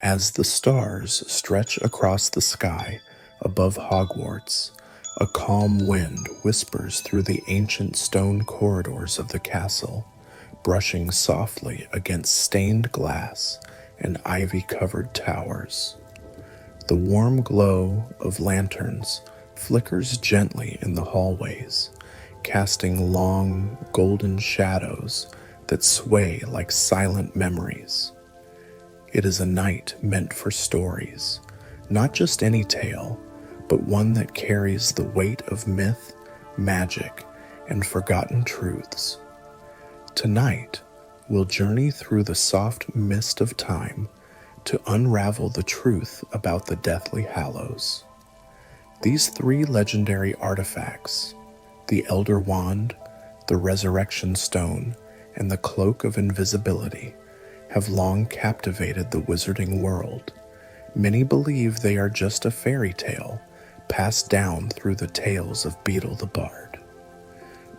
As the stars stretch across the sky above Hogwarts, a calm wind whispers through the ancient stone corridors of the castle, brushing softly against stained glass and ivy-covered towers. The warm glow of lanterns flickers gently in the hallways, casting long, golden shadows that sway like silent memories. It is a night meant for stories, not just any tale, but one that carries the weight of myth, magic, and forgotten truths. Tonight, we'll journey through the soft mist of time to unravel the truth about the Deathly Hallows. These three legendary artifacts, the Elder Wand, the Resurrection Stone, and the Cloak of Invisibility, have long captivated the wizarding world. Many believe they are just a fairy tale passed down through the tales of Beetle the Bard.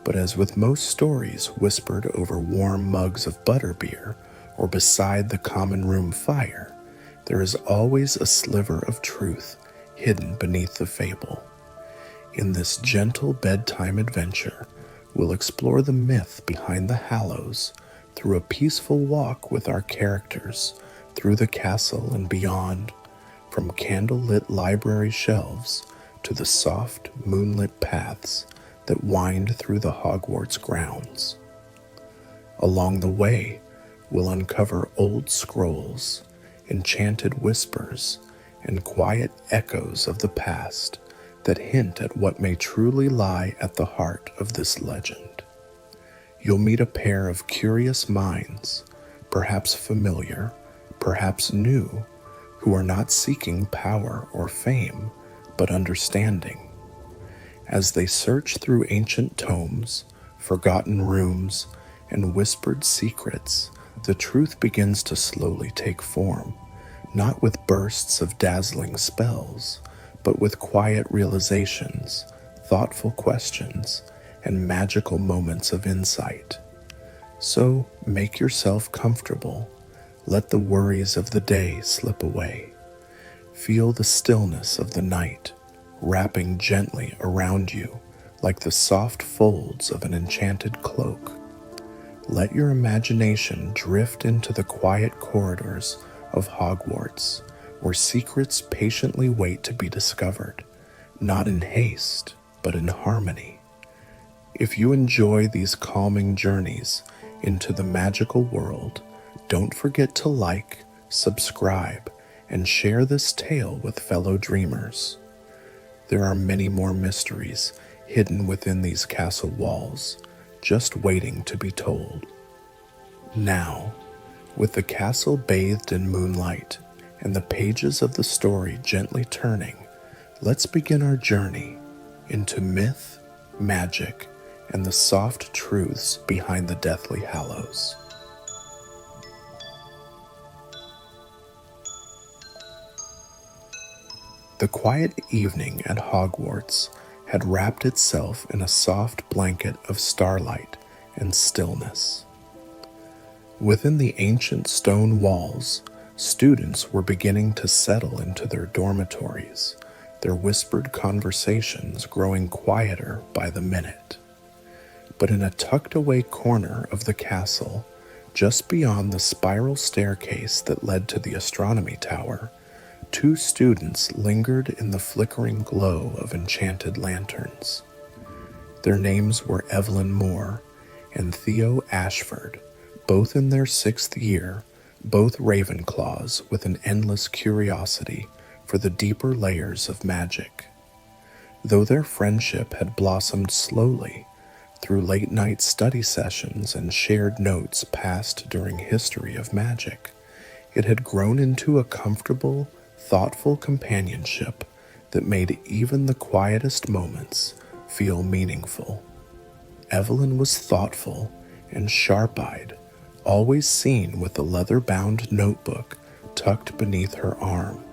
But as with most stories whispered over warm mugs of butterbeer or beside the common room fire, there is always a sliver of truth hidden beneath the fable. In this gentle bedtime adventure, we'll explore the myth behind the Hallows through a peaceful walk with our characters through the castle and beyond, from candle-lit library shelves to the soft moonlit paths that wind through the Hogwarts grounds. Along the way, we'll uncover old scrolls, enchanted whispers, and quiet echoes of the past that hint at what may truly lie at the heart of this legend. You'll meet a pair of curious minds, perhaps familiar, perhaps new, who are not seeking power or fame, but understanding. As they search through ancient tomes, forgotten rooms, and whispered secrets, the truth begins to slowly take form, not with bursts of dazzling spells, but with quiet realizations, thoughtful questions, and magical moments of insight. So make yourself comfortable. Let the worries of the day slip away. Feel the stillness of the night wrapping gently around you like the soft folds of an enchanted cloak. Let your imagination drift into the quiet corridors of Hogwarts, where secrets patiently wait to be discovered, not in haste, but in harmony. If you enjoy these calming journeys into the magical world, don't forget to like, subscribe, and share this tale with fellow dreamers. There are many more mysteries hidden within these castle walls, just waiting to be told. Now, with the castle bathed in moonlight and the pages of the story gently turning, let's begin our journey into myth, magic, and the soft truths behind the Deathly Hallows. The quiet evening at Hogwarts had wrapped itself in a soft blanket of starlight and stillness. Within the ancient stone walls, students were beginning to settle into their dormitories, their whispered conversations growing quieter by the minute. But in a tucked-away corner of the castle, just beyond the spiral staircase that led to the astronomy tower, two students lingered in the flickering glow of enchanted lanterns. Their names were Evelyn Moore and Theo Ashford, both in their 6th year, both Ravenclaws with an endless curiosity for the deeper layers of magic. Though their friendship had blossomed slowly, through late-night study sessions and shared notes passed during history of magic, it had grown into a comfortable, thoughtful companionship that made even the quietest moments feel meaningful. Evelyn was thoughtful and sharp-eyed, always seen with a leather-bound notebook tucked beneath her arm.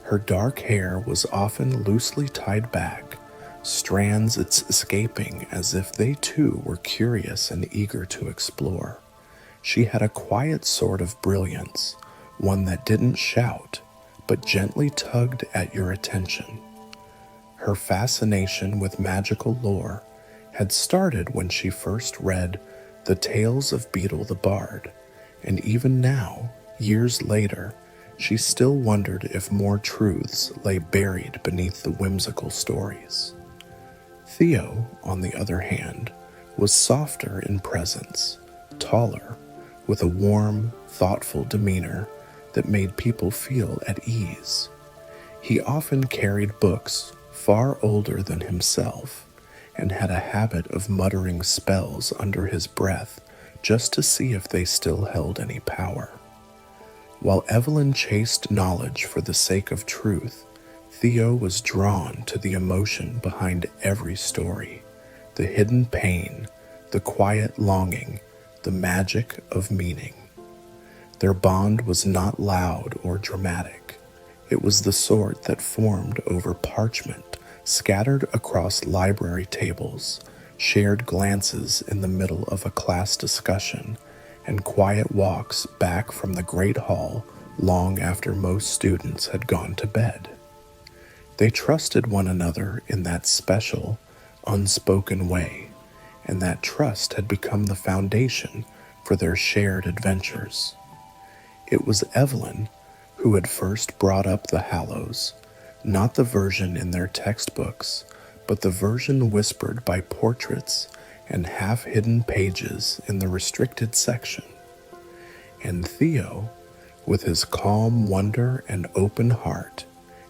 Her dark hair was often loosely tied back, strands escaping as if they too were curious and eager to explore. She had a quiet sort of brilliance, one that didn't shout, but gently tugged at your attention. Her fascination with magical lore had started when she first read The Tales of Beetle the Bard, and even now, years later, she still wondered if more truths lay buried beneath the whimsical stories. Theo, on the other hand, was softer in presence, taller, with a warm, thoughtful demeanor that made people feel at ease. He often carried books far older than himself and had a habit of muttering spells under his breath just to see if they still held any power. While Evelyn chased knowledge for the sake of truth, Theo was drawn to the emotion behind every story, the hidden pain, the quiet longing, the magic of meaning. Their bond was not loud or dramatic. It was the sort that formed over parchment, scattered across library tables, shared glances in the middle of a class discussion, and quiet walks back from the great hall long after most students had gone to bed. They trusted one another in that special, unspoken way, and that trust had become the foundation for their shared adventures. It was Evelyn who had first brought up the Hallows, not the version in their textbooks, but the version whispered by portraits and half-hidden pages in the restricted section. And Theo, with his calm wonder and open heart,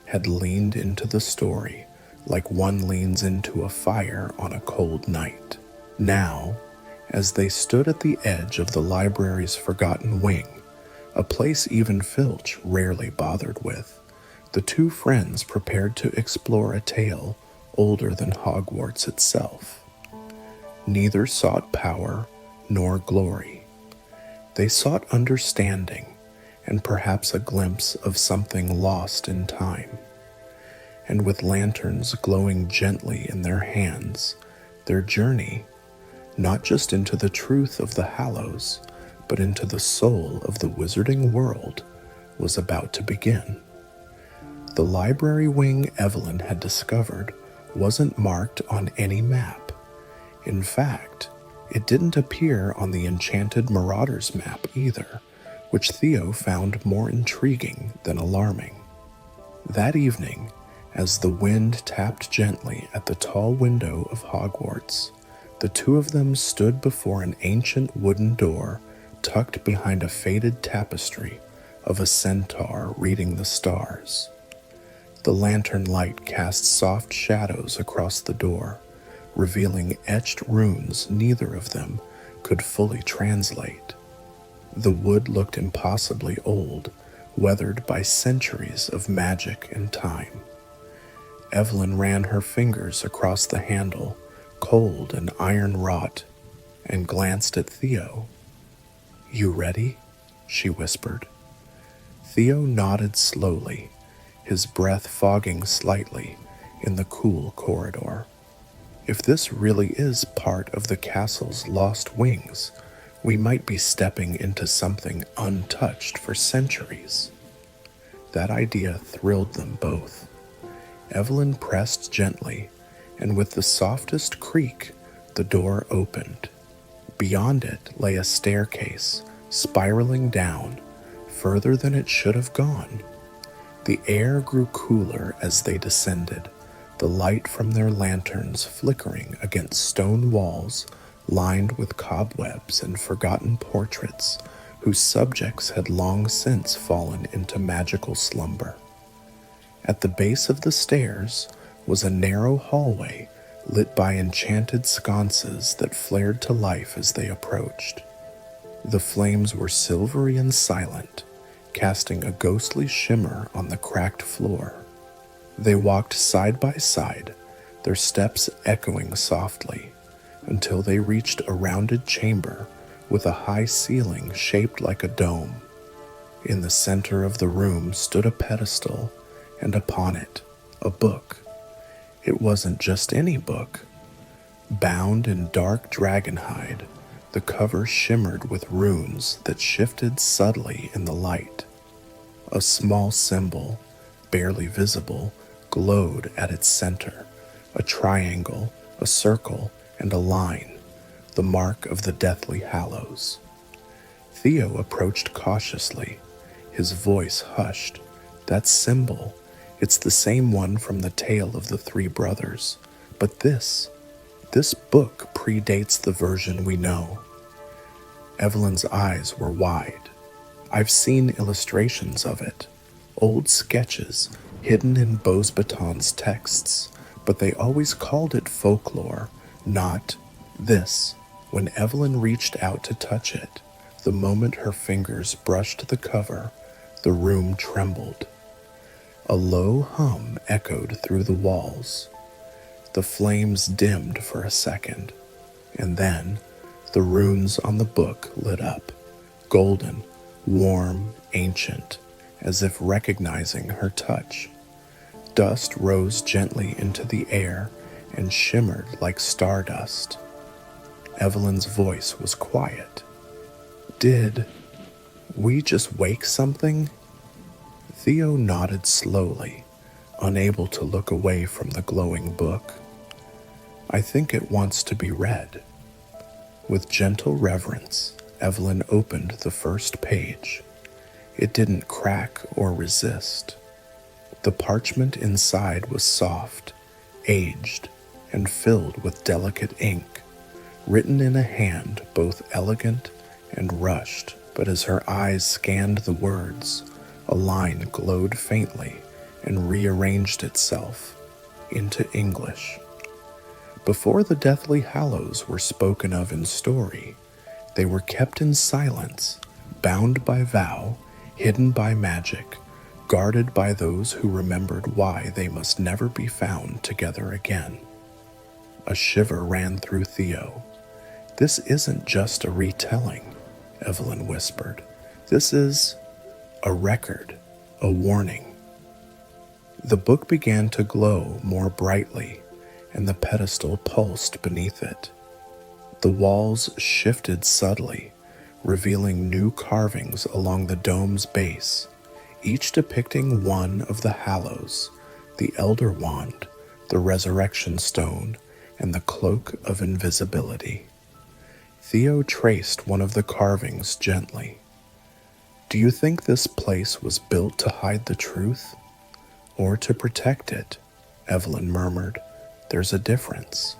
had leaned into the story like one leans into a fire on a cold night. Now, as they stood at the edge of the library's forgotten wing, a place even Filch rarely bothered with, the two friends prepared to explore a tale older than Hogwarts itself. Neither sought power nor glory. They sought understanding and perhaps a glimpse of something lost in time. And with lanterns glowing gently in their hands, their journey, not just into the truth of the Hallows, but into the soul of the wizarding world, was about to begin. The library wing Evelyn had discovered wasn't marked on any map. In fact, it didn't appear on the Enchanted Marauders map either, which Theo found more intriguing than alarming. That evening, as the wind tapped gently at the tall window of Hogwarts, the two of them stood before an ancient wooden door tucked behind a faded tapestry of a centaur reading the stars. The lantern light cast soft shadows across the door, revealing etched runes neither of them could fully translate. The wood looked impossibly old, weathered by centuries of magic and time. Evelyn ran her fingers across the handle, cold and iron-wrought, and glanced at Theo. "You ready?" she whispered. Theo nodded slowly, his breath fogging slightly in the cool corridor. If this really is part of the castle's lost wings, we might be stepping into something untouched for centuries. That idea thrilled them both. Evelyn pressed gently, and with the softest creak, the door opened. Beyond it lay a staircase, spiraling down, further than it should have gone. The air grew cooler as they descended, the light from their lanterns flickering against stone walls lined with cobwebs and forgotten portraits whose subjects had long since fallen into magical slumber. At the base of the stairs was a narrow hallway lit by enchanted sconces that flared to life as they approached. The flames were silvery and silent, casting a ghostly shimmer on the cracked floor. They walked side by side, their steps echoing softly, until they reached a rounded chamber with a high ceiling shaped like a dome. In the center of the room stood a pedestal, and upon it, a book. It wasn't just any book. Bound in dark dragonhide, the cover shimmered with runes that shifted subtly in the light. A small symbol, barely visible, glowed at its center. A triangle, a circle, and a line, the mark of the deathly Hallows. Theo approached cautiously, his voice hushed. That symbol, it's the same one from the tale of the three brothers. But this book predates the version we know. Evelyn's eyes were wide. I've seen illustrations of it, old sketches hidden in Beauxbaton's texts, but they always called it folklore, not this. When Evelyn reached out to touch it, the moment her fingers brushed the cover, the room trembled. A low hum echoed through the walls. The flames dimmed for a second, and then the runes on the book lit up, golden, warm, ancient, as if recognizing her touch. Dust rose gently into the air and shimmered like stardust. Evelyn's voice was quiet. Did we just wake something? Theo nodded slowly, unable to look away from the glowing book. I think it wants to be read. With gentle reverence, Evelyn opened the first page. It didn't crack or resist. The parchment inside was soft, aged, and filled with delicate ink, written in a hand both elegant and rushed. But as her eyes scanned the words, a line glowed faintly and rearranged itself into English. Before the deathly Hallows were spoken of in story, they were kept in silence, bound by vow, hidden by magic, guarded by those who remembered why they must never be found together again. A shiver ran through Theo. This isn't just a retelling, Evelyn whispered. This is a record, a warning. The book began to glow more brightly, and the pedestal pulsed beneath it. The walls shifted subtly, revealing new carvings along the dome's base, each depicting one of the Hallows, the Elder Wand, the Resurrection Stone, and the Cloak of Invisibility. Theo traced one of the carvings gently. Do you think this place was built to hide the truth? Or to protect it? Evelyn murmured. There's a difference.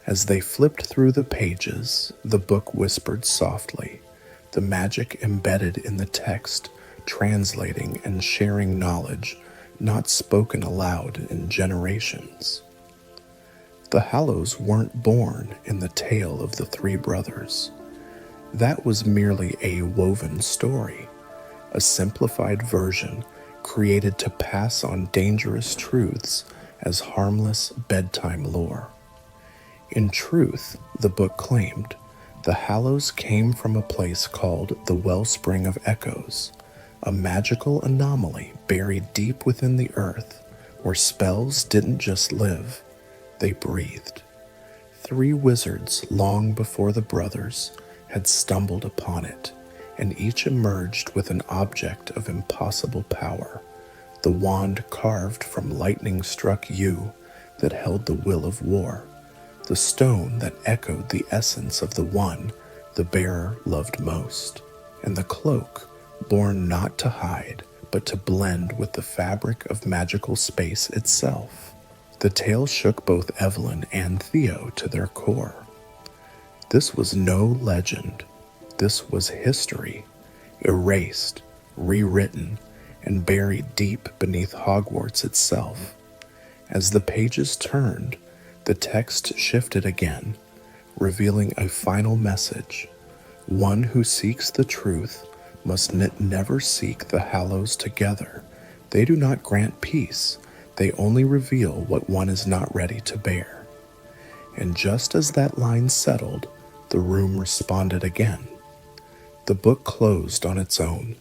As they flipped through the pages, the book whispered softly, the magic embedded in the text, translating and sharing knowledge not spoken aloud in generations. The Hallows weren't born in the tale of the three brothers. That was merely a woven story, a simplified version created to pass on dangerous truths as harmless bedtime lore. In truth, the book claimed, the Hallows came from a place called the Wellspring of Echoes, a magical anomaly buried deep within the earth, where spells didn't just live, they breathed. 3 wizards long before the brothers had stumbled upon it, and each emerged with an object of impossible power, the wand carved from lightning-struck yew that held the will of war, the stone that echoed the essence of the one the bearer loved most, and the cloak born not to hide, but to blend with the fabric of magical space itself. The tale shook both Evelyn and Theo to their core. This was no legend. This was history, erased, rewritten, and buried deep beneath Hogwarts itself. As the pages turned, the text shifted again, revealing a final message. One who seeks the truth must never seek the Hallows together. They do not grant peace. They only reveal what one is not ready to bear. And just as that line settled, the room responded again. The book closed on its own,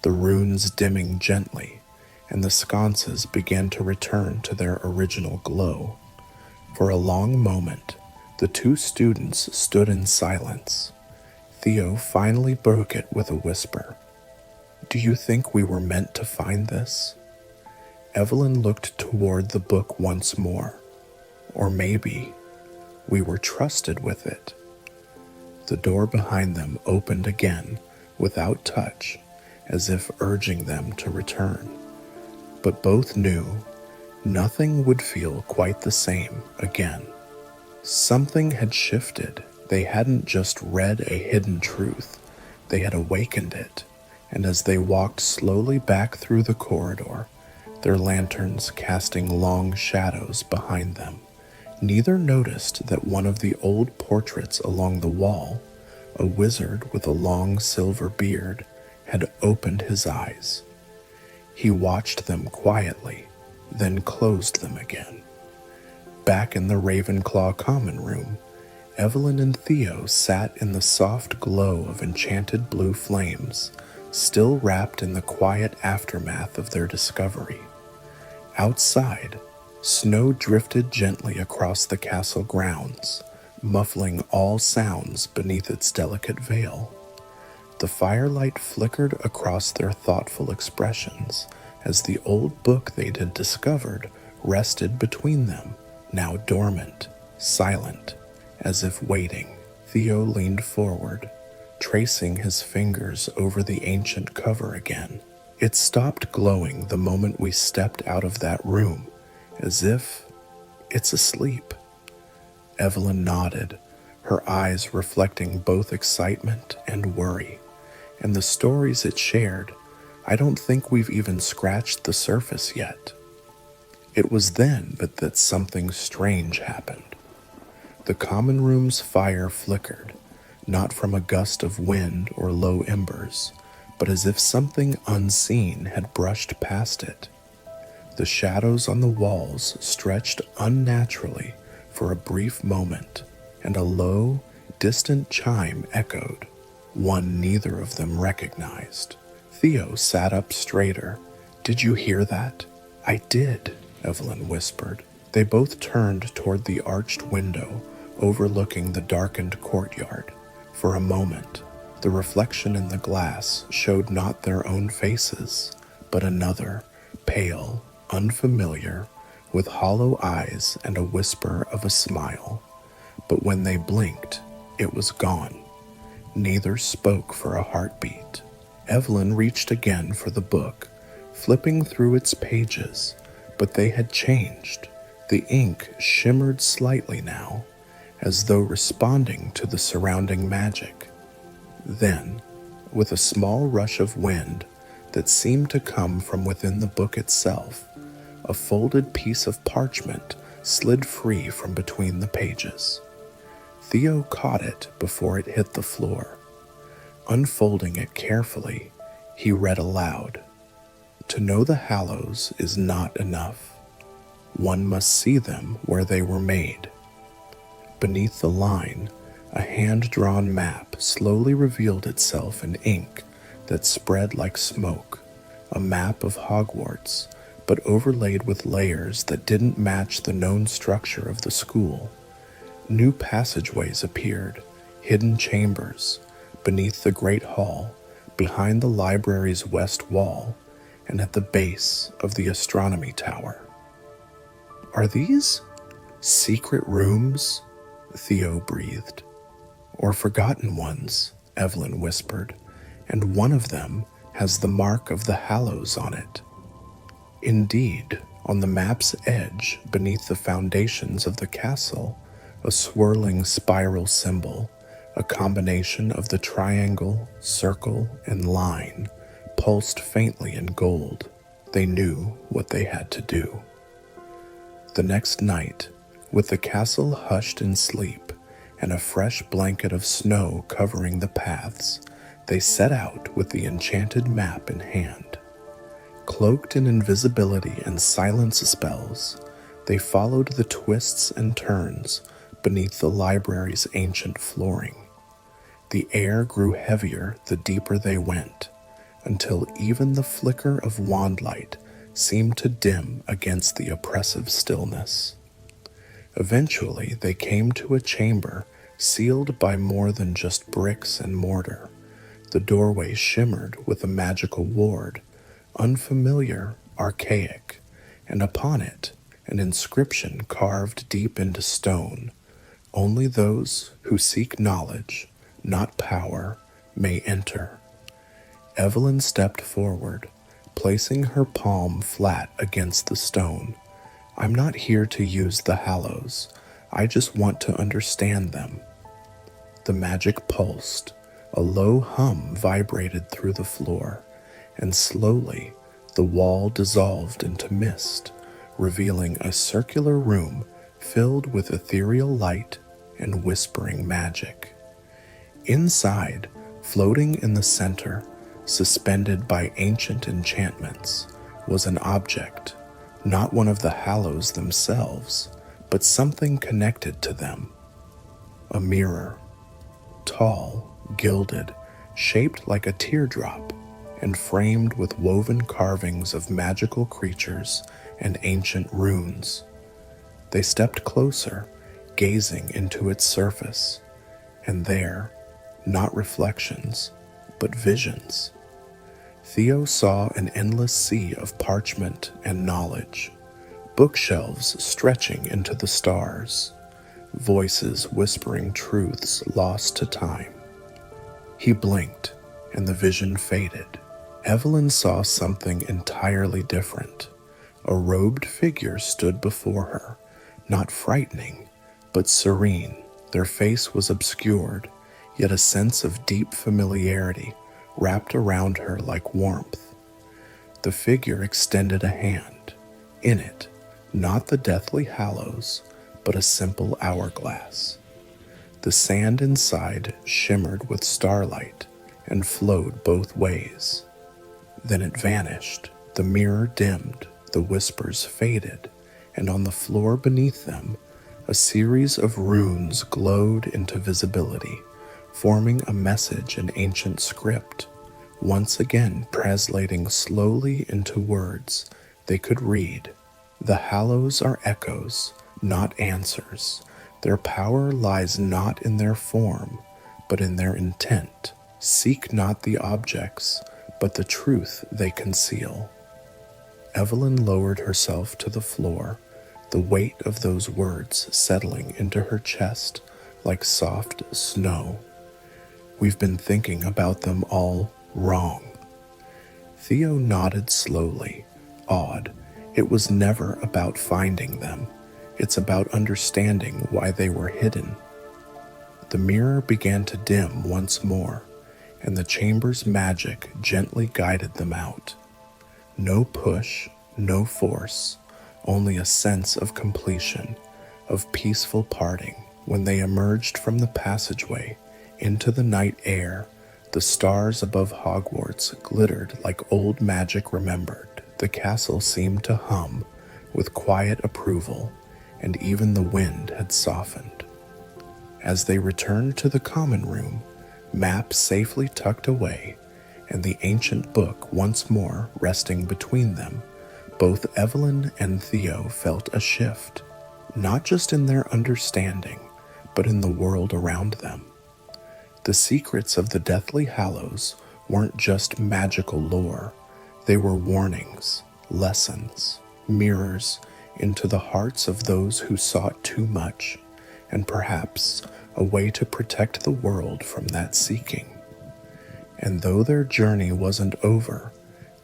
the runes dimming gently, and the sconces began to return to their original glow. For a long moment, the 2 students stood in silence. Theo finally broke it with a whisper. Do you think we were meant to find this? Evelyn looked toward the book once more. Or maybe we were trusted with it. The door behind them opened again without touch, as if urging them to return. But both knew nothing would feel quite the same again. Something had shifted. They hadn't just read a hidden truth, they had awakened it. And as they walked slowly back through the corridor, their lanterns casting long shadows behind them, neither noticed that one of the old portraits along the wall, a wizard with a long silver beard, had opened his eyes. He watched them quietly, then closed them again. Back in the Ravenclaw common room, Evelyn and Theo sat in the soft glow of enchanted blue flames, still wrapped in the quiet aftermath of their discovery. Outside, snow drifted gently across the castle grounds, muffling all sounds beneath its delicate veil. The firelight flickered across their thoughtful expressions as the old book they had discovered rested between them, now dormant, silent, as if waiting. Theo leaned forward, tracing his fingers over the ancient cover again. It stopped glowing the moment we stepped out of that room, as if it's asleep. Evelyn nodded, her eyes reflecting both excitement and worry. And the stories it shared, I don't think we've even scratched the surface yet. It was then that something strange happened. The common room's fire flickered, not from a gust of wind or low embers, but as if something unseen had brushed past it. The shadows on the walls stretched unnaturally for a brief moment, and a low, distant chime echoed, one neither of them recognized. Theo sat up straighter. "Did you hear that?" "I did," Evelyn whispered. They both turned toward the arched window overlooking the darkened courtyard. For a moment, the reflection in the glass showed not their own faces, but another, pale, unfamiliar, with hollow eyes and a whisper of a smile. But when they blinked, it was gone. Neither spoke for a heartbeat. Evelyn reached again for the book, flipping through its pages, but they had changed. The ink shimmered slightly now, as though responding to the surrounding magic. Then, with a small rush of wind that seemed to come from within the book itself, a folded piece of parchment slid free from between the pages. Theo caught it before it hit the floor. Unfolding it carefully, he read aloud, "To know the Hallows is not enough. One must see them where they were made." Beneath the line, a hand-drawn map slowly revealed itself in ink that spread like smoke, a map of Hogwarts, but overlaid with layers that didn't match the known structure of the school. New passageways appeared, hidden chambers, beneath the great hall, behind the library's west wall, and at the base of the astronomy tower. "Are these secret rooms?" Theo breathed. "Or forgotten ones," Evelyn whispered, "and one of them has the mark of the Hallows on it." Indeed, on the map's edge, beneath the foundations of the castle, a swirling spiral symbol, a combination of the triangle, circle, and line, pulsed faintly in gold. They knew what they had to do. The next night, with the castle hushed in sleep and a fresh blanket of snow covering the paths, they set out with the enchanted map in hand. Cloaked in invisibility and silence spells, they followed the twists and turns beneath the library's ancient flooring. The air grew heavier the deeper they went, until even the flicker of wandlight seemed to dim against the oppressive stillness. Eventually, they came to a chamber sealed by more than just bricks and mortar. The doorway shimmered with a magical ward, unfamiliar, archaic, and upon it an inscription carved deep into stone. Only those who seek knowledge, not power, may enter. Evelyn stepped forward, placing her palm flat against the stone. I'm not here to use the Hallows. I just want to understand them. The magic pulsed. A low hum vibrated through the floor, and slowly the wall dissolved into mist, revealing a circular room filled with ethereal light and whispering magic. Inside, floating in the center, suspended by ancient enchantments, was an object, not one of the Hallows themselves, but something connected to them. A mirror, tall, gilded, shaped like a teardrop, and framed with woven carvings of magical creatures and ancient runes. They stepped closer, gazing into its surface, and there, not reflections, but visions. Theo saw an endless sea of parchment and knowledge, bookshelves stretching into the stars, voices whispering truths lost to time. He blinked, and the vision faded. Evelyn saw something entirely different. A robed figure stood before her, not frightening, but serene. Their face was obscured, yet a sense of deep familiarity wrapped around her like warmth. The figure extended a hand. In it, not the deathly Hallows, but a simple hourglass. The sand inside shimmered with starlight and flowed both ways. Then it vanished. The mirror dimmed, the whispers faded, and on the floor beneath them, a series of runes glowed into visibility, forming a message in ancient script, once again translating slowly into words they could read. The Hallows are echoes, not answers. Their power lies not in their form, but in their intent. Seek not the objects, but the truth they conceal. Evelyn lowered herself to the floor, the weight of those words settling into her chest like soft snow. We've been thinking about them all wrong. Theo nodded slowly, awed. It was never about finding them. It's about understanding why they were hidden. The mirror began to dim once more, and the chamber's magic gently guided them out. No push, no force, only a sense of completion, of peaceful parting. When they emerged from the passageway into the night air, the stars above Hogwarts glittered like old magic remembered. The castle seemed to hum with quiet approval, and even the wind had softened. As they returned to the common room, map safely tucked away, and the ancient book once more resting between them, both Evelyn and Theo felt a shift, not just in their understanding, but in the world around them. The secrets of the Deathly Hallows weren't just magical lore, they were warnings, lessons, mirrors into the hearts of those who sought too much, and perhaps a way to protect the world from that seeking. And though their journey wasn't over,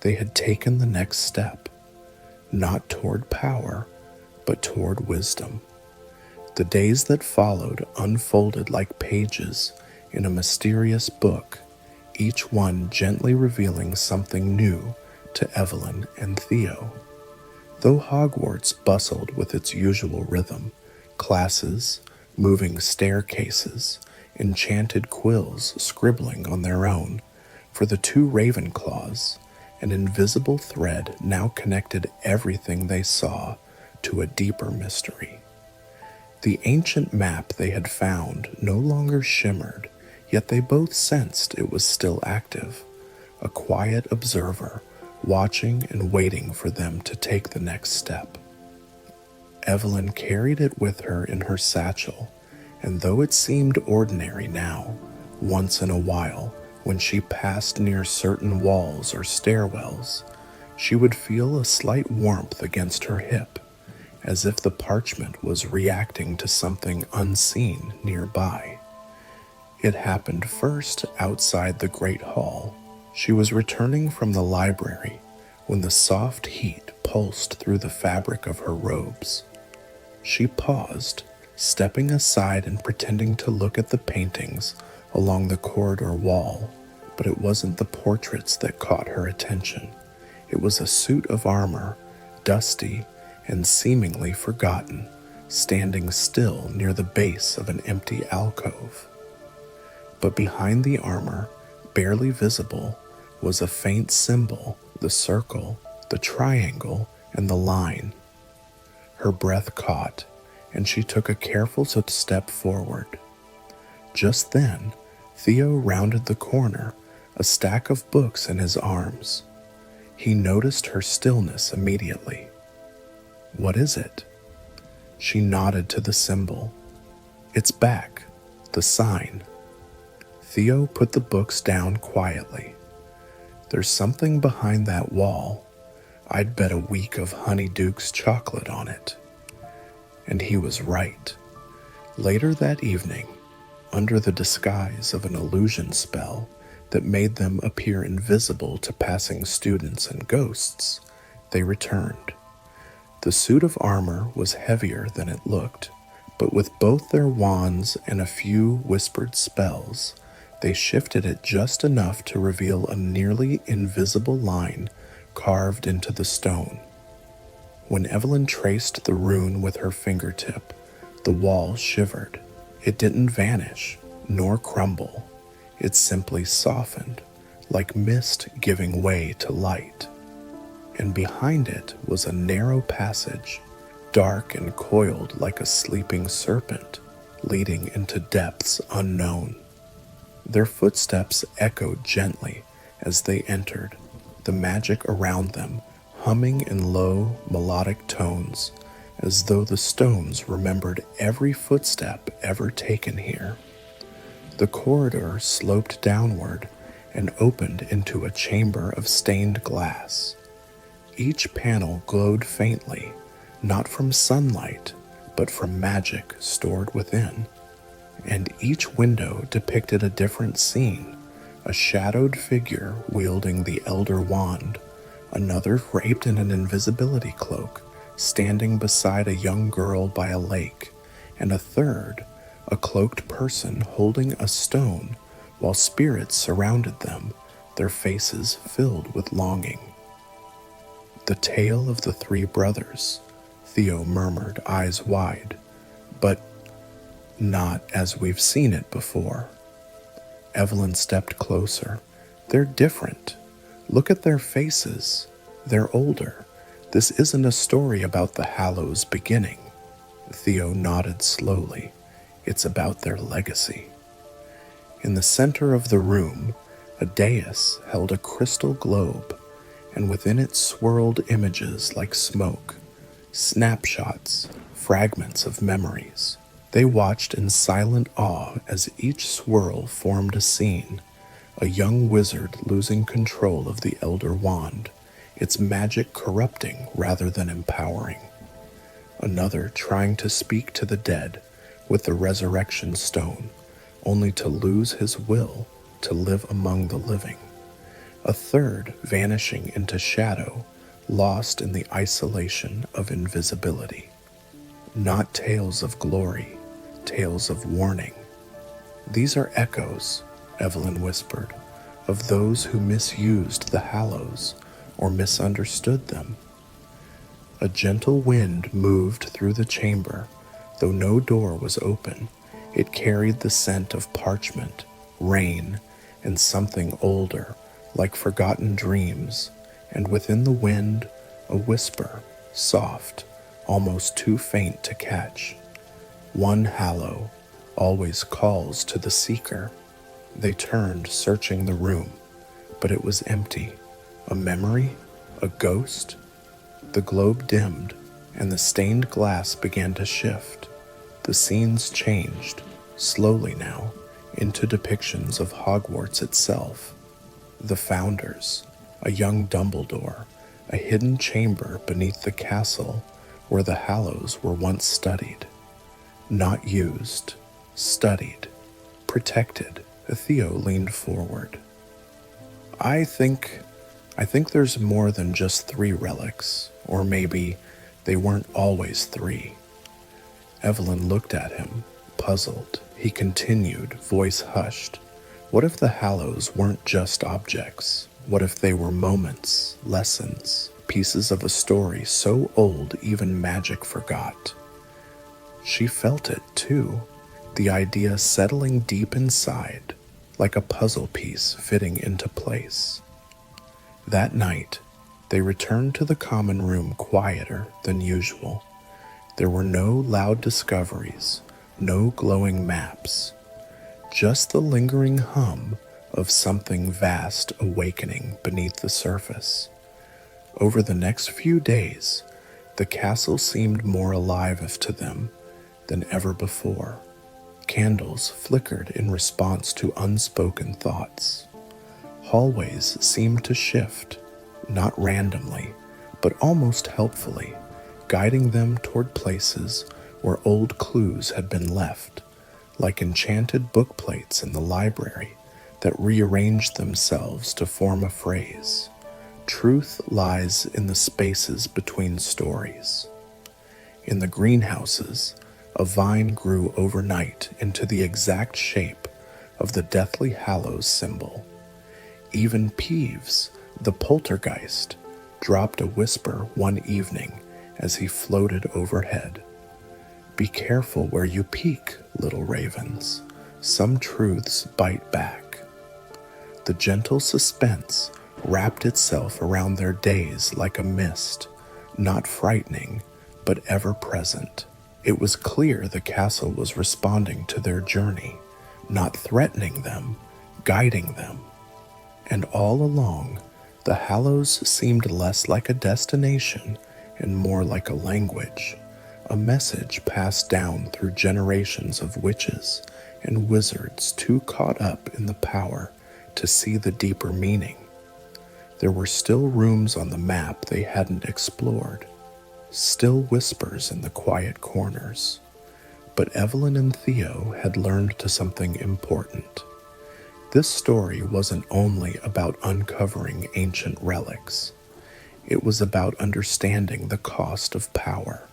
they had taken the next step, not toward power, but toward wisdom. The days that followed unfolded like pages in a mysterious book, each one gently revealing something new to Evelyn and Theo. Though Hogwarts bustled with its usual rhythm, classes, moving staircases, enchanted quills scribbling on their own, for the two Ravenclaws, an invisible thread now connected everything they saw to a deeper mystery. The ancient map they had found no longer shimmered, yet they both sensed it was still active, a quiet observer watching and waiting for them to take the next step. Evelyn carried it with her in her satchel, and though it seemed ordinary now, once in a while, When she passed near certain walls or stairwells, she would feel a slight warmth against her hip, as if the parchment was reacting to something unseen nearby. It happened first outside the Great Hall. She was returning from the library when the soft heat pulsed through the fabric of her robes. She paused, stepping aside and pretending to look at the paintings along the corridor wall, but it wasn't the portraits that caught her attention. It was a suit of armor, dusty and seemingly forgotten, standing still near the base of an empty alcove. But behind the armor, barely visible, was a faint symbol, the circle, the triangle, and the line. Her breath caught, and she took a careful step forward. Just then, Theo rounded the corner, a stack of books in his arms. He noticed her stillness immediately. "What is it?" She nodded to the symbol. "It's back, the sign." Theo put the books down quietly. "There's something behind that wall. I'd bet a week of Honeyduke's chocolate on it." And he was right. Later that evening, under the disguise of an illusion spell that made them appear invisible to passing students and ghosts, they returned. The suit of armor was heavier than it looked, but with both their wands and a few whispered spells, they shifted it just enough to reveal a nearly invisible line carved into the stone. When Evelyn traced the rune with her fingertip, the wall shivered. It didn't vanish, nor crumble. It simply softened, like mist giving way to light. And behind it was a narrow passage, dark and coiled like a sleeping serpent, leading into depths unknown. Their footsteps echoed gently as they entered, the magic around them humming in low, melodic tones, as though the stones remembered every footstep ever taken here. The corridor sloped downward and opened into a chamber of stained glass. Each panel glowed faintly, not from sunlight, but from magic stored within. And each window depicted a different scene, a shadowed figure wielding the Elder Wand, another draped in an invisibility cloak, standing beside a young girl by a lake, and a third, a cloaked person holding a stone while spirits surrounded them, their faces filled with longing. "The tale of the three brothers," Theo murmured, eyes wide, "but not as we've seen it before." Evelyn stepped closer. "They're different. Look at their faces. They're older. This isn't a story about the Hallows beginning." Theo nodded slowly. "It's about their legacy." In the center of the room, a dais held a crystal globe, and within it swirled images like smoke, snapshots, fragments of memories. They watched in silent awe as each swirl formed a scene, a young wizard losing control of the Elder Wand, its magic corrupting rather than empowering. Another trying to speak to the dead with the resurrection stone, only to lose his will to live among the living. A third vanishing into shadow, lost in the isolation of invisibility. Not tales of glory, tales of warning. "These are echoes," Evelyn whispered, "of those who misused the Hallows or misunderstood them." A gentle wind moved through the chamber. Though no door was open, it carried the scent of parchment, rain, and something older, like forgotten dreams, and within the wind, a whisper, soft, almost too faint to catch. "One Hallow always calls to the seeker." They turned, searching the room, but it was empty. A memory? A ghost? The globe dimmed, and the stained glass began to shift. The scenes changed, slowly now, into depictions of Hogwarts itself, the founders, a young Dumbledore, a hidden chamber beneath the castle where the Hallows were once studied. Not used, studied, protected. Theo leaned forward. I think there's more than just 3 relics, or maybe they weren't always 3. Evelyn looked at him, puzzled. He continued, voice hushed. What if the Hallows weren't just objects? What if they were moments, lessons, pieces of a story so old even magic forgot? She felt it, too, the idea settling deep inside, like a puzzle piece fitting into place. That night, they returned to the common room quieter than usual. There were no loud discoveries, no glowing maps, just the lingering hum of something vast awakening beneath the surface. Over the next few days, the castle seemed more alive to them than ever before. Candles flickered in response to unspoken thoughts. Hallways seemed to shift, not randomly, but almost helpfully, guiding them toward places where old clues had been left, like enchanted book plates in the library that rearranged themselves to form a phrase. Truth lies in the spaces between stories. In the greenhouses, a vine grew overnight into the exact shape of the Deathly Hallows symbol. Even Peeves, the poltergeist, dropped a whisper one evening as he floated overhead. Be careful where you peek, little ravens. Some truths bite back. The gentle suspense wrapped itself around their days like a mist, not frightening, but ever present. It was clear the castle was responding to their journey, not threatening them, guiding them. And all along, the Hallows seemed less like a destination and more like a language, a message passed down through generations of witches and wizards too caught up in the power to see the deeper meaning. There were still rooms on the map they hadn't explored, still whispers in the quiet corners. But Evelyn and Theo had learned to something important. This story wasn't only about uncovering ancient relics. It was about understanding the cost of power,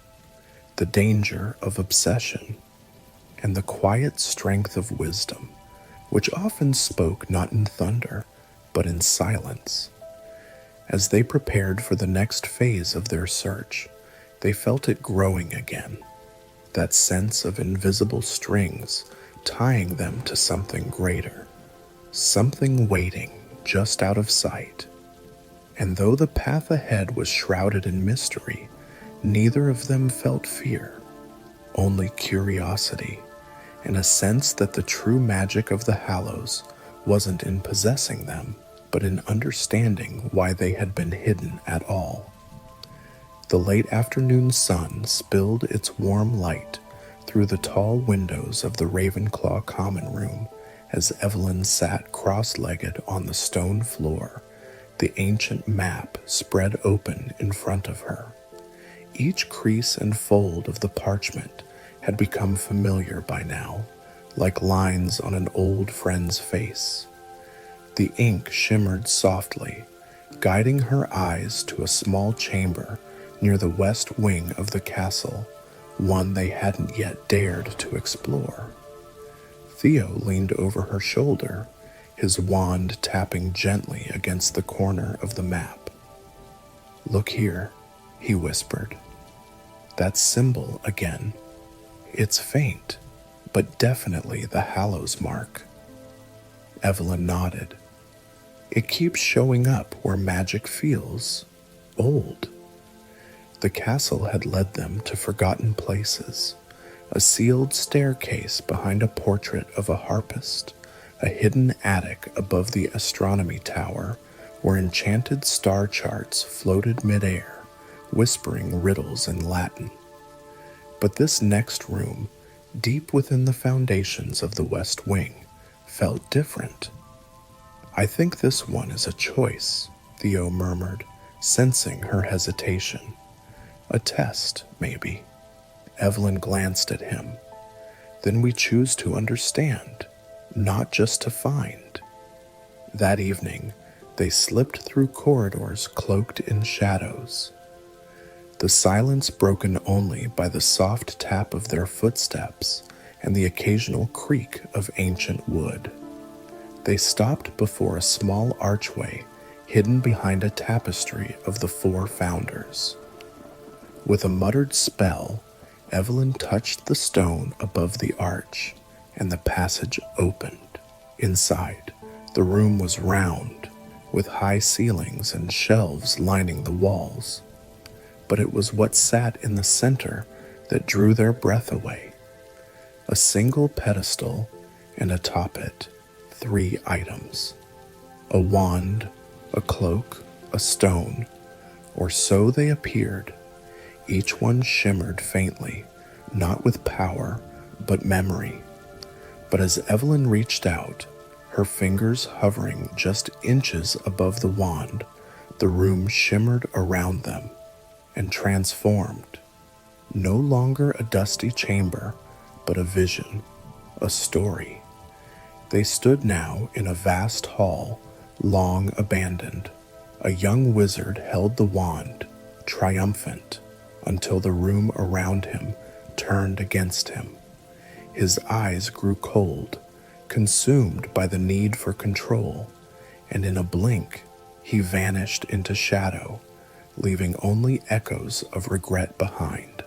the danger of obsession, and the quiet strength of wisdom, which often spoke not in thunder, but in silence. As they prepared for the next phase of their search, they felt it growing again, that sense of invisible strings tying them to something greater, something waiting just out of sight. And though the path ahead was shrouded in mystery, neither of them felt fear, only curiosity, and a sense that the true magic of the Hallows wasn't in possessing them, but in understanding why they had been hidden at all. The late afternoon sun spilled its warm light through the tall windows of the Ravenclaw common room as Evelyn sat cross-legged on the stone floor, the ancient map spread open in front of her. Each crease and fold of the parchment had become familiar by now, like lines on an old friend's face. The ink shimmered softly, guiding her eyes to a small chamber near the west wing of the castle, one they hadn't yet dared to explore. Theo leaned over her shoulder, his wand tapping gently against the corner of the map. Look here, he whispered. That symbol again. It's faint, but definitely the Hallows mark. Evelyn nodded. It keeps showing up where magic feels old. The castle had led them to forgotten places, a sealed staircase behind a portrait of a harpist, a hidden attic above the astronomy tower where enchanted star charts floated midair, whispering riddles in Latin. But this next room, deep within the foundations of the West Wing, felt different. "I think this one is a choice," Theo murmured, sensing her hesitation. "A test, maybe." Evelyn glanced at him. "Then we choose to understand, not just to find." That evening, they slipped through corridors cloaked in shadows, the silence broken only by the soft tap of their footsteps and the occasional creak of ancient wood. They stopped before a small archway hidden behind a tapestry of the four founders. With a muttered spell, Evelyn touched the stone above the arch, and the passage opened. Inside, the room was round, with high ceilings and shelves lining the walls. But it was what sat in the center that drew their breath away. A single pedestal, and atop it, 3 items: a wand, a cloak, a stone, or so they appeared. Each one shimmered faintly, not with power, but memory. But as Evelyn reached out, her fingers hovering just inches above the wand, the room shimmered around them and transformed. No longer a dusty chamber, but a vision, a story. They stood now in a vast hall, long abandoned. A young wizard held the wand, triumphant, until the room around him turned against him. His eyes grew cold, consumed by the need for control, and in a blink he vanished into shadow, leaving only echoes of regret behind.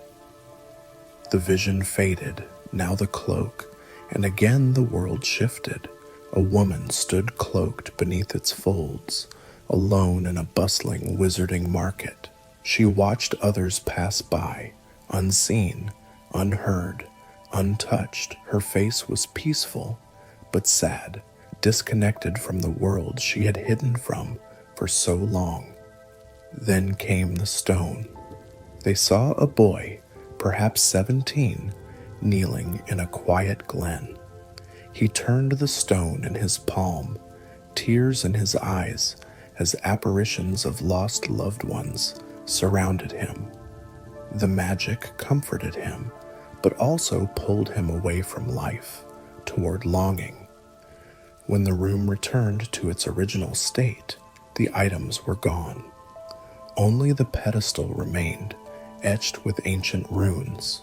The vision faded, now the cloak, and again the world shifted. A woman stood cloaked beneath its folds, alone in a bustling, wizarding market. She watched others pass by, unseen, unheard, untouched. Her face was peaceful, but sad, disconnected from the world she had hidden from for so long. Then came the stone. They saw a boy, perhaps 17, kneeling in a quiet glen. He turned the stone in his palm, tears in his eyes as apparitions of lost loved ones surrounded him. The magic comforted him, but also pulled him away from life, toward longing. When the room returned to its original state, the items were gone. Only the pedestal remained, etched with ancient runes.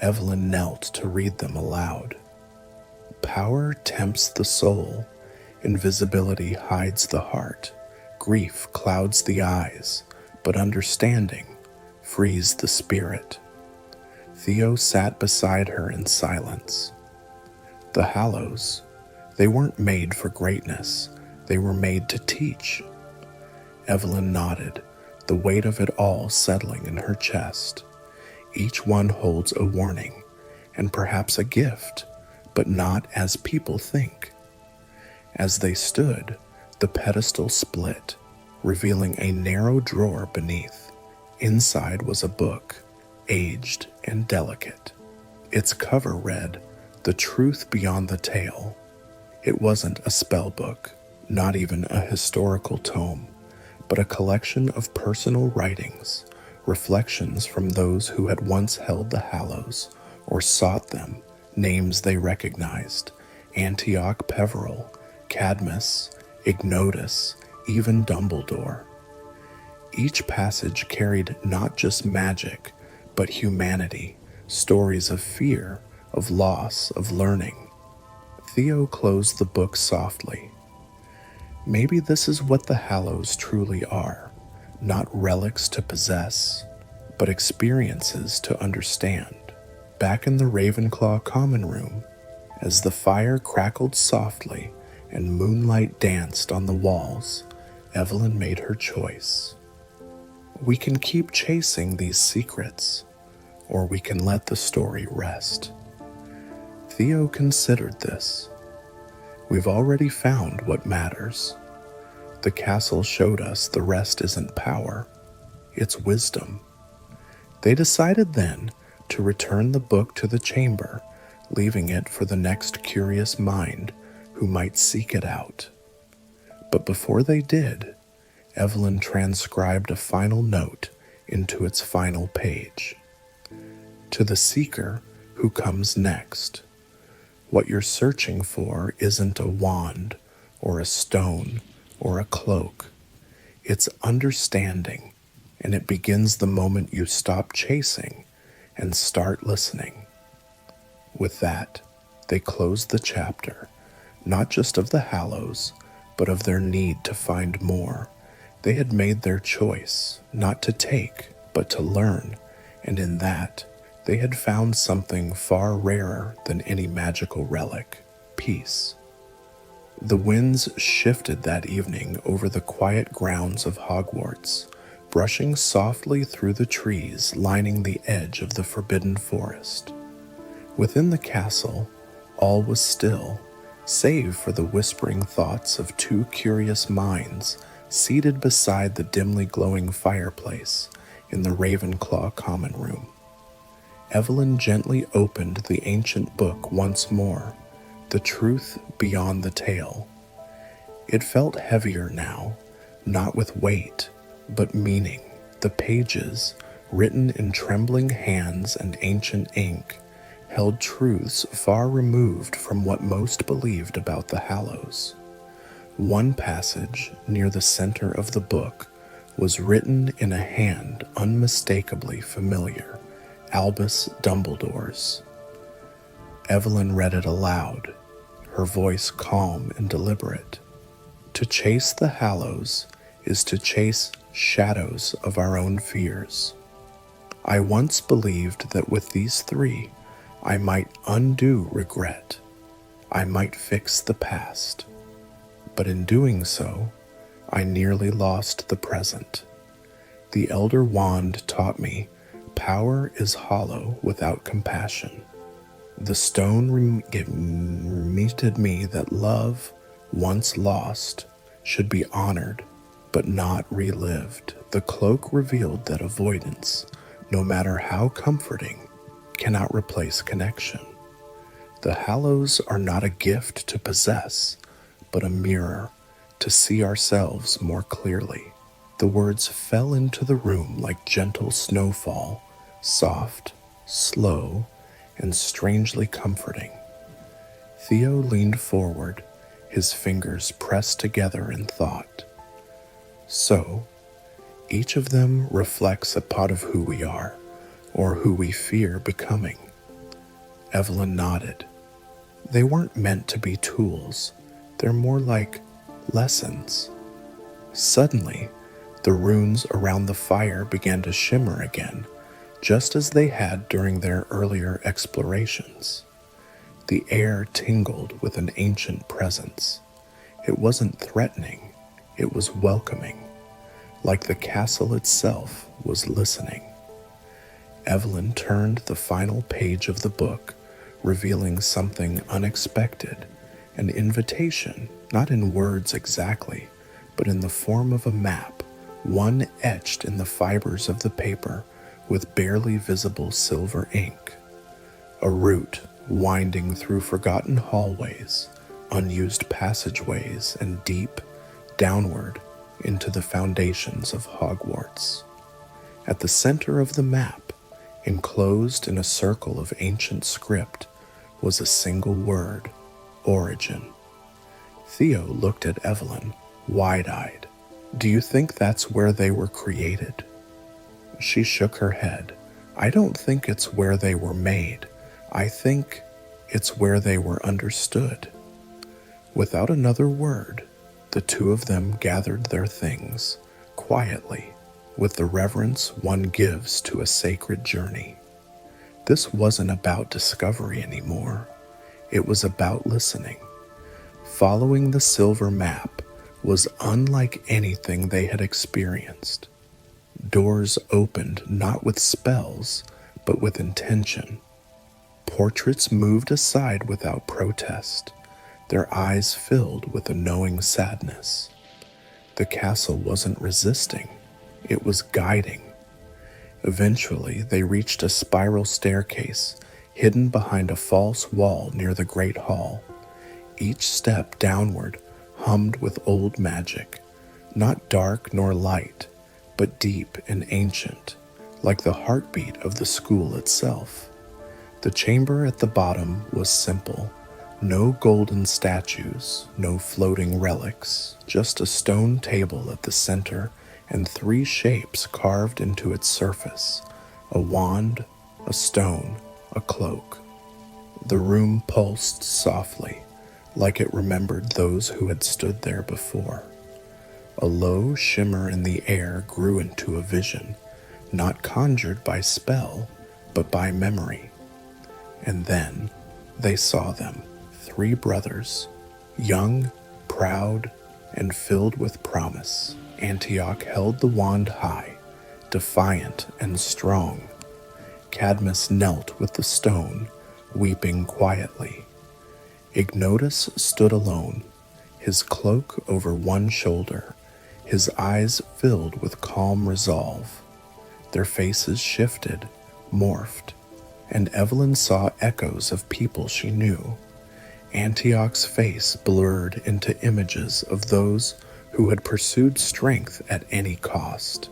Evelyn knelt to read them aloud. "Power tempts the soul, invisibility hides the heart, grief clouds the eyes, but understanding frees the spirit." Theo sat beside her in silence. The Hallows, they weren't made for greatness, they were made to teach. Evelyn nodded, the weight of it all settling in her chest. Each one holds a warning, and perhaps a gift, but not as people think. As they stood, the pedestal split, revealing a narrow drawer beneath. Inside was a book, aged and delicate. Its cover read, "The Truth Beyond the Tale." It wasn't a spell book, not even a historical tome, but a collection of personal writings, reflections from those who had once held the Hallows or sought them, names they recognized: Antioch Peveril, Cadmus, Ignotus, even Dumbledore. Each passage carried not just magic, but humanity, stories of fear, of loss, of learning. Theo closed the book softly. Maybe this is what the Hallows truly are, not relics to possess, but experiences to understand. Back in the Ravenclaw common room, as the fire crackled softly and moonlight danced on the walls, Evelyn made her choice. We can keep chasing these secrets, or we can let the story rest. Theo considered this. We've already found what matters. The castle showed us the rest isn't power, it's wisdom. They decided then to return the book to the chamber, leaving it for the next curious mind who might seek it out. But before they did, Evelyn transcribed a final note into its final page. To the seeker who comes next, what you're searching for isn't a wand or a stone or a cloak. It's understanding, and it begins the moment you stop chasing and start listening. With that, they closed the chapter, not just of the Hallows, but of their need to find more. They had made their choice, not to take, but to learn, and in that, they had found something far rarer than any magical relic: peace. The winds shifted that evening over the quiet grounds of Hogwarts, brushing softly through the trees lining the edge of the forbidden forest. Within the castle, all was still, save for the whispering thoughts of two curious minds seated beside the dimly glowing fireplace in the Ravenclaw common room. Evelyn gently opened the ancient book once more, The Truth Beyond the Tale. It felt heavier now, not with weight, but meaning. The pages, written in trembling hands and ancient ink, held truths far removed from what most believed about the Hallows. One passage, near the center of the book, was written in a hand unmistakably familiar, Albus Dumbledore's. Evelyn read it aloud, her voice calm and deliberate. To chase the Hallows is to chase shadows of our own fears. I once believed that with these three, I might undo regret. I might fix the past. But in doing so, I nearly lost the present. The Elder Wand taught me power is hollow without compassion. The stone remitted me that love, once lost, should be honored, but not relived. The cloak revealed that avoidance, no matter how comforting, cannot replace connection. The Hallows are not a gift to possess, but a mirror to see ourselves more clearly. The words fell into the room like gentle snowfall, soft, slow, and strangely comforting. Theo leaned forward, his fingers pressed together in thought. So, each of them reflects a part of who we are, or who we fear becoming. Evelyn nodded. They weren't meant to be tools. They're more like lessons. Suddenly, the runes around the fire began to shimmer again, just as they had during their earlier explorations. The air tingled with an ancient presence. It wasn't threatening, it was welcoming, like the castle itself was listening. Evelyn turned the final page of the book, revealing something unexpected, an invitation, not in words exactly, but in the form of a map, one etched in the fibers of the paper with barely visible silver ink. A route winding through forgotten hallways, unused passageways, and deep, downward into the foundations of Hogwarts. At the center of the map, enclosed in a circle of ancient script, was a single word: origin. Theo looked at Evelyn, wide-eyed. Do you think that's where they were created? She shook her head. I don't think it's where they were made. I think it's where they were understood. Without another word, the two of them gathered their things, quietly, with the reverence one gives to a sacred journey. This wasn't about discovery anymore. It was about listening. Following the silver map was unlike anything they had experienced. Doors opened not with spells, but with intention. Portraits moved aside without protest, their eyes filled with a knowing sadness. The castle wasn't resisting, it was guiding. Eventually, they reached a spiral staircase hidden behind a false wall near the Great Hall. Each step downward hummed with old magic, not dark nor light, but deep and ancient, like the heartbeat of the school itself. The chamber at the bottom was simple. No golden statues, no floating relics, just a stone table at the center and three shapes carved into its surface: a wand, a stone, a cloak. The room pulsed softly, like it remembered those who had stood there before. A low shimmer in the air grew into a vision, not conjured by spell, but by memory. And then they saw them, three brothers, young, proud, and filled with promise. Antioch held the wand high, defiant and strong. Cadmus knelt with the stone, weeping quietly. Ignotus stood alone, his cloak over one shoulder, his eyes filled with calm resolve. Their faces shifted, morphed, and Evelyn saw echoes of people she knew. Antioch's face blurred into images of those who had pursued strength at any cost.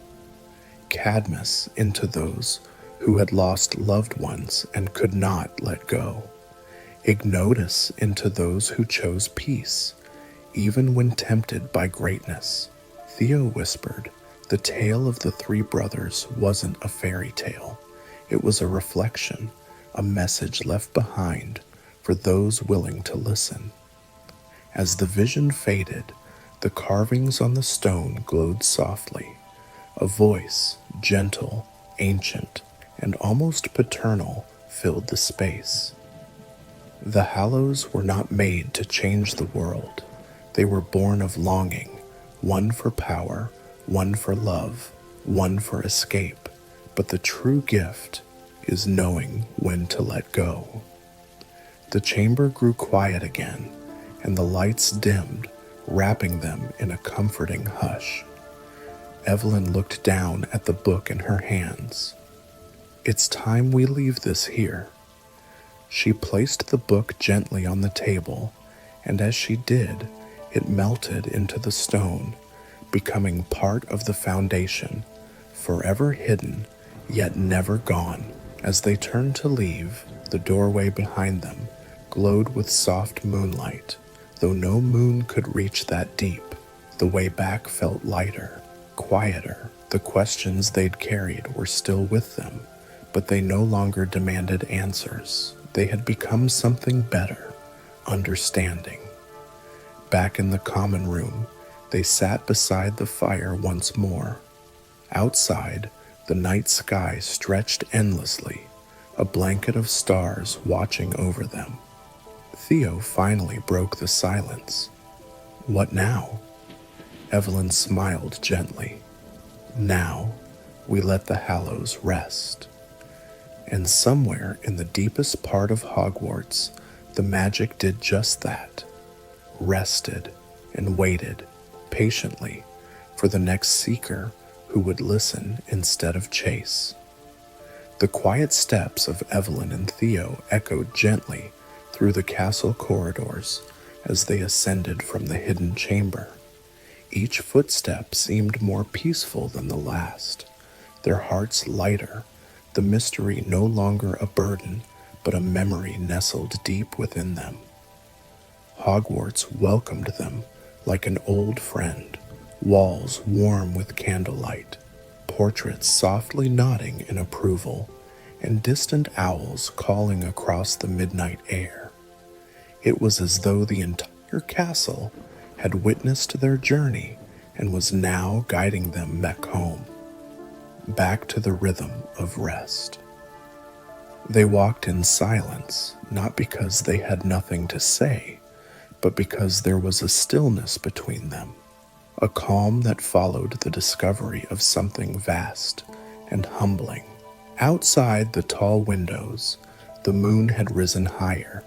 Cadmus into those who had lost loved ones and could not let go. Ignotus into those who chose peace, even when tempted by greatness. Theo whispered, the tale of the three brothers wasn't a fairy tale. It was a reflection, a message left behind for those willing to listen. As the vision faded, the carvings on the stone glowed softly. A voice, gentle, ancient, and almost paternal, filled the space. The Hallows were not made to change the world. They were born of longing, one for power, one for love, one for escape. But the true gift is knowing when to let go. The chamber grew quiet again, and the lights dimmed, wrapping them in a comforting hush. Evelyn looked down at the book in her hands. It's time we leave this here. She placed the book gently on the table, and as she did, it melted into the stone, becoming part of the foundation, forever hidden, yet never gone. As they turned to leave, the doorway behind them glowed with soft moonlight. Though no moon could reach that deep, the way back felt lighter, quieter. The questions they'd carried were still with them, but they no longer demanded answers. They had become something better, understanding. Back in the common room, they sat beside the fire once more. Outside, the night sky stretched endlessly, a blanket of stars watching over them. Theo finally broke the silence. What now? Evelyn smiled gently. Now, we let the Hallows rest. And somewhere in the deepest part of Hogwarts, the magic did just that. Rested and waited patiently for the next seeker who would listen instead of chase. The quiet steps of Evelyn and Theo echoed gently through the castle corridors as they ascended from the hidden chamber. Each footstep seemed more peaceful than the last, their hearts lighter, the mystery no longer a burden, but a memory nestled deep within them. Hogwarts welcomed them like an old friend, walls warm with candlelight, portraits softly nodding in approval, and distant owls calling across the midnight air. It was as though the entire castle had witnessed their journey and was now guiding them back home, back to the rhythm of rest. They walked in silence, not because they had nothing to say, but because there was a stillness between them, a calm that followed the discovery of something vast and humbling. Outside the tall windows, the moon had risen higher,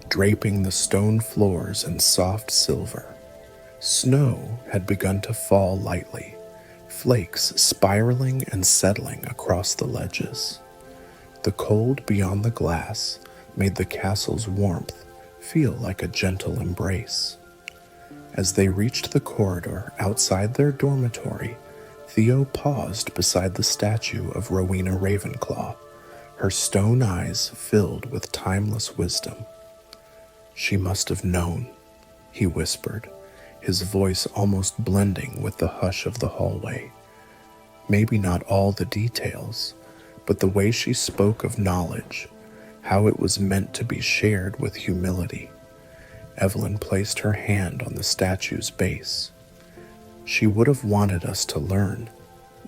draping the stone floors in soft silver. Snow had begun to fall lightly, flakes spiraling and settling across the ledges. The cold beyond the glass made the castle's warmth feel like a gentle embrace. As they reached the corridor outside their dormitory, Theo paused beside the statue of Rowena Ravenclaw, her stone eyes filled with timeless wisdom. "She must have known," he whispered, his voice almost blending with the hush of the hallway. Maybe not all the details, but the way she spoke of knowledge, how it was meant to be shared with humility. Evelyn placed her hand on the statue's base. "She would have wanted us to learn,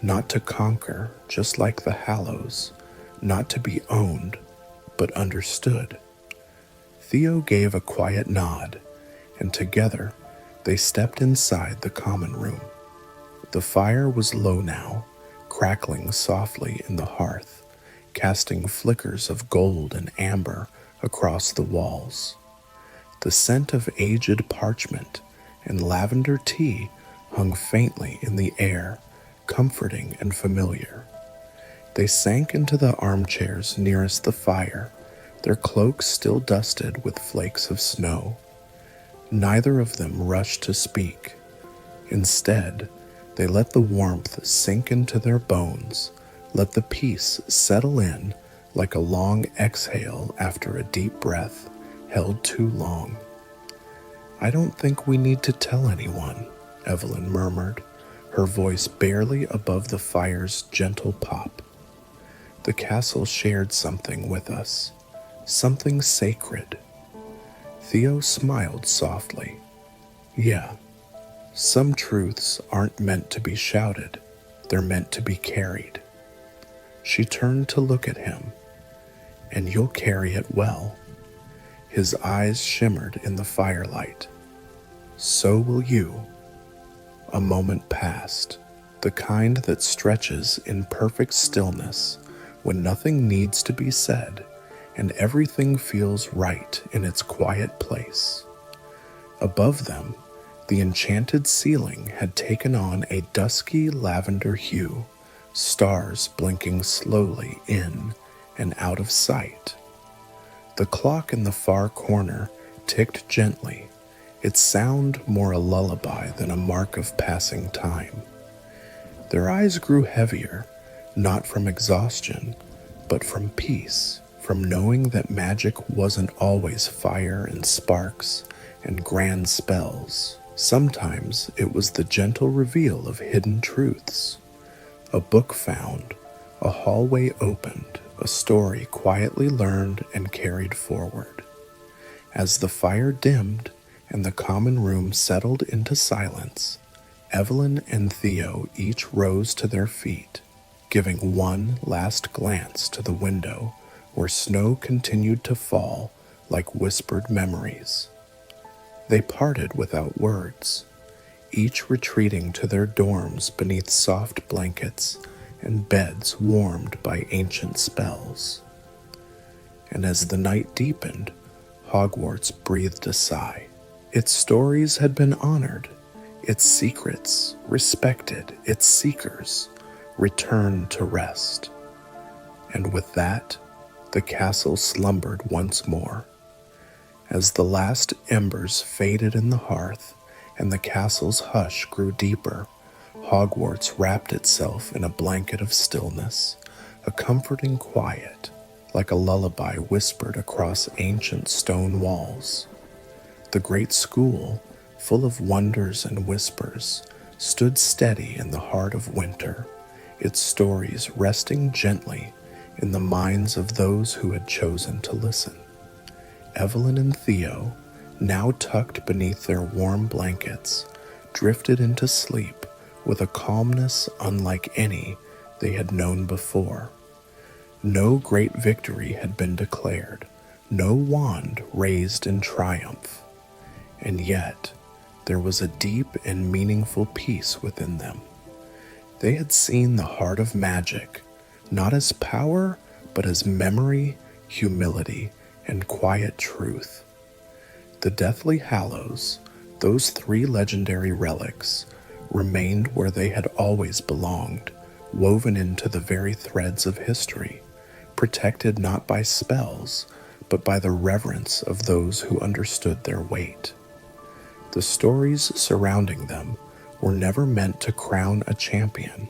not to conquer, just like the Hallows, not to be owned, but understood." Theo gave a quiet nod, and together they stepped inside the common room. The fire was low now, crackling softly in the hearth, casting flickers of gold and amber across the walls. The scent of aged parchment and lavender tea hung faintly in the air, comforting and familiar. They sank into the armchairs nearest the fire, their cloaks still dusted with flakes of snow. Neither of them rushed to speak. Instead, they let the warmth sink into their bones, let the peace settle in like a long exhale after a deep breath held too long. "I don't think we need to tell anyone," Evelyn murmured, her voice barely above the fire's gentle pop. "The castle shared something with us, something sacred." Theo smiled softly. "Yeah, some truths aren't meant to be shouted, they're meant to be carried." She turned to look at him. "And you'll carry it well." His eyes shimmered in the firelight. "So will you." A moment passed, the kind that stretches in perfect stillness when nothing needs to be said and everything feels right in its quiet place. Above them, the enchanted ceiling had taken on a dusky lavender hue, stars blinking slowly in and out of sight. The clock in the far corner ticked gently, its sound more a lullaby than a mark of passing time. Their eyes grew heavier, not from exhaustion, but from peace, from knowing that magic wasn't always fire and sparks and grand spells. Sometimes it was the gentle reveal of hidden truths. A book found, a hallway opened, a story quietly learned and carried forward. As the fire dimmed and the common room settled into silence, Evelyn and Theo each rose to their feet, giving one last glance to the window where snow continued to fall like whispered memories. They parted without words, each retreating to their dorms beneath soft blankets and beds warmed by ancient spells. And as the night deepened, Hogwarts breathed a sigh. Its stories had been honored, its secrets respected, its seekers returned to rest. And with that, the castle slumbered once more. As the last embers faded in the hearth and the castle's hush grew deeper, Hogwarts wrapped itself in a blanket of stillness, a comforting quiet, like a lullaby whispered across ancient stone walls. The great school, full of wonders and whispers, stood steady in the heart of winter, its stories resting gently in the minds of those who had chosen to listen. Evelyn and Theo, now tucked beneath their warm blankets, drifted into sleep with a calmness unlike any they had known before. No great victory had been declared, no wand raised in triumph, and yet there was a deep and meaningful peace within them. They had seen the heart of magic, not as power, but as memory, humility, and quiet truth. The Deathly Hallows, those three legendary relics, remained where they had always belonged, woven into the very threads of history, protected not by spells, but by the reverence of those who understood their weight. The stories surrounding them were never meant to crown a champion.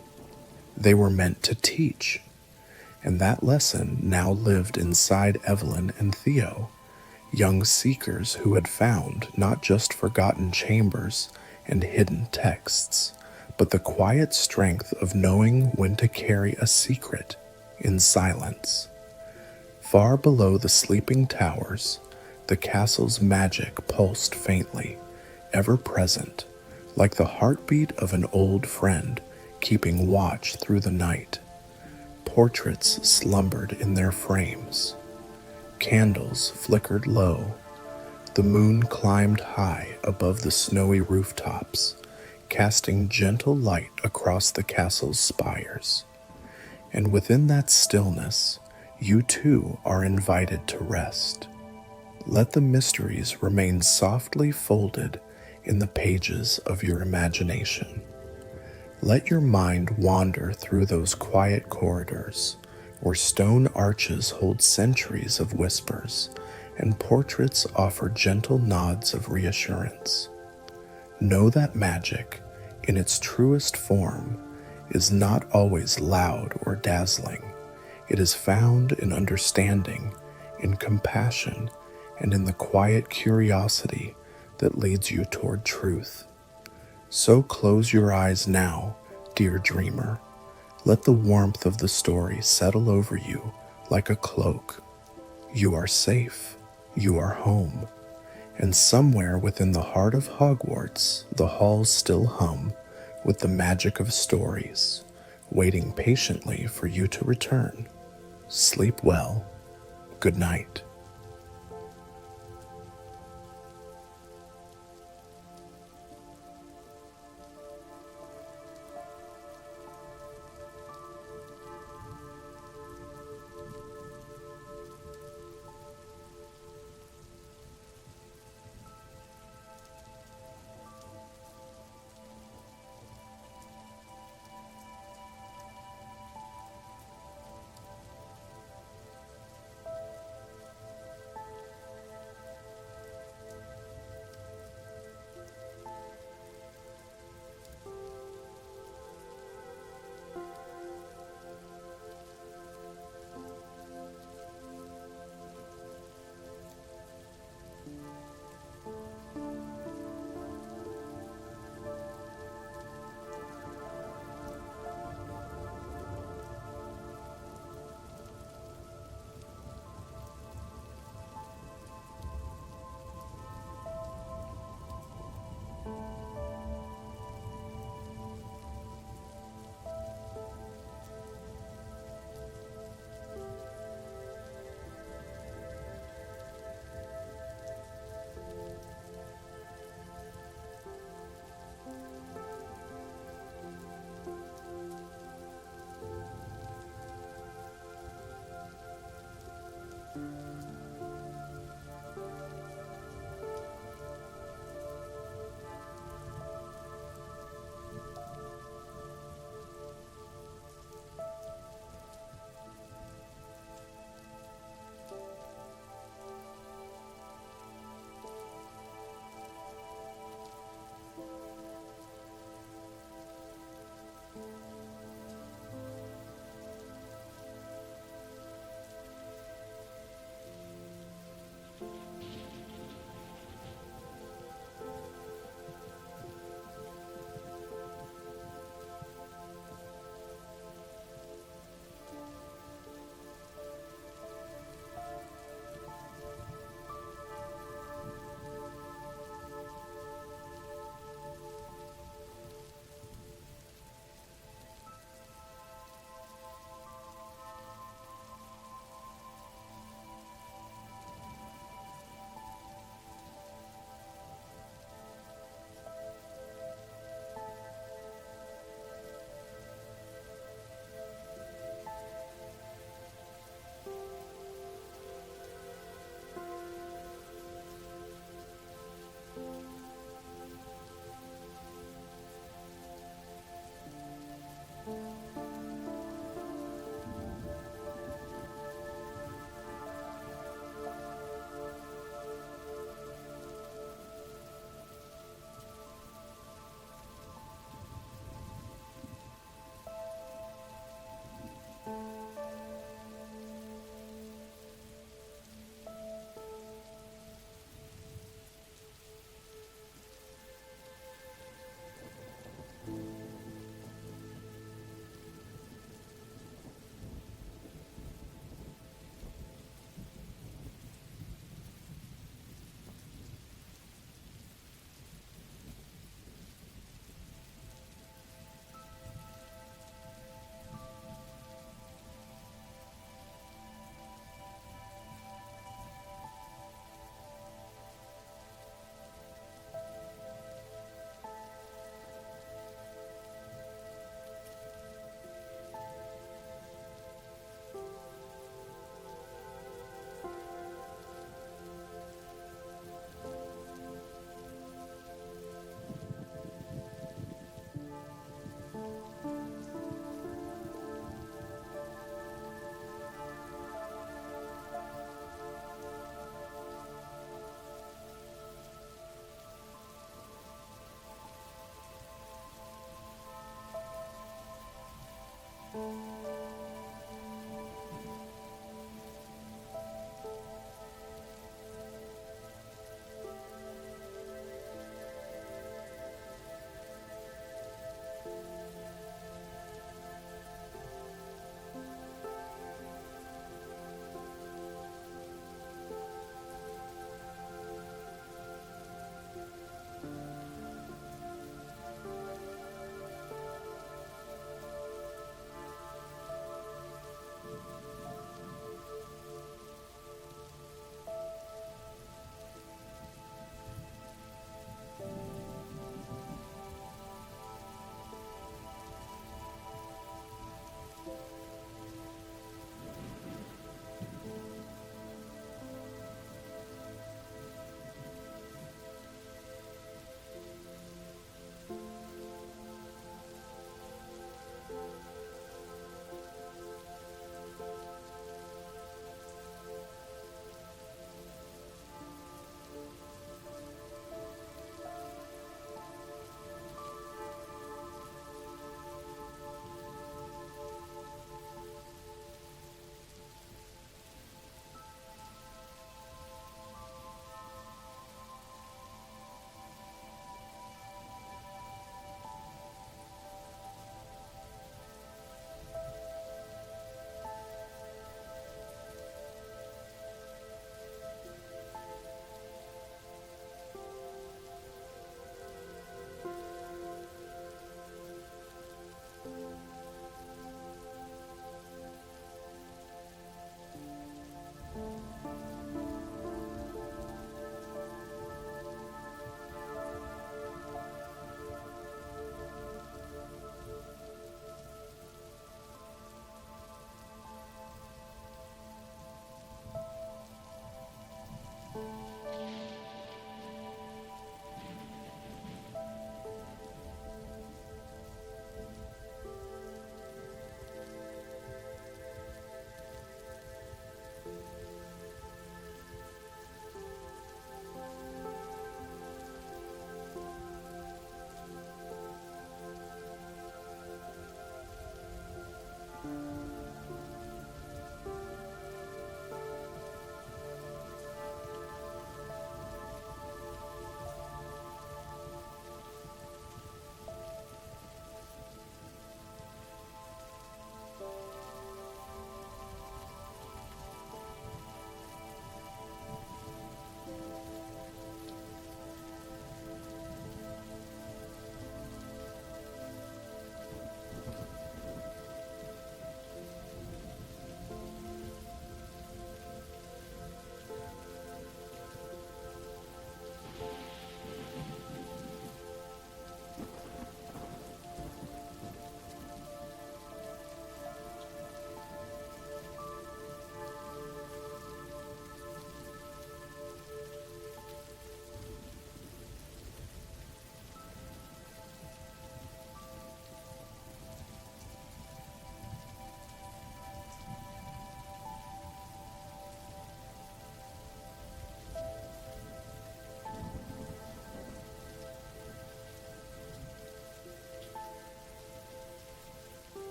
They were meant to teach, and that lesson now lived inside Evelyn and Theo, young seekers who had found not just forgotten chambers and hidden texts, but the quiet strength of knowing when to carry a secret in silence. Far below the sleeping towers, the castle's magic pulsed faintly, ever present, like the heartbeat of an old friend keeping watch through the night. Portraits slumbered in their frames. Candles flickered low. The moon climbed high above the snowy rooftops, casting gentle light across the castle's spires. And within that stillness, you too are invited to rest. Let the mysteries remain softly folded in the pages of your imagination. Let your mind wander through those quiet corridors where stone arches hold centuries of whispers and portraits offer gentle nods of reassurance. Know that magic, in its truest form, is not always loud or dazzling. It is found in understanding, in compassion, and in the quiet curiosity that leads you toward truth. So close your eyes now, dear dreamer. Let the warmth of the story settle over you like a cloak. You are safe. You are home. And somewhere within the heart of Hogwarts, the halls still hum with the magic of stories, waiting patiently for you to return. Sleep well. Good night.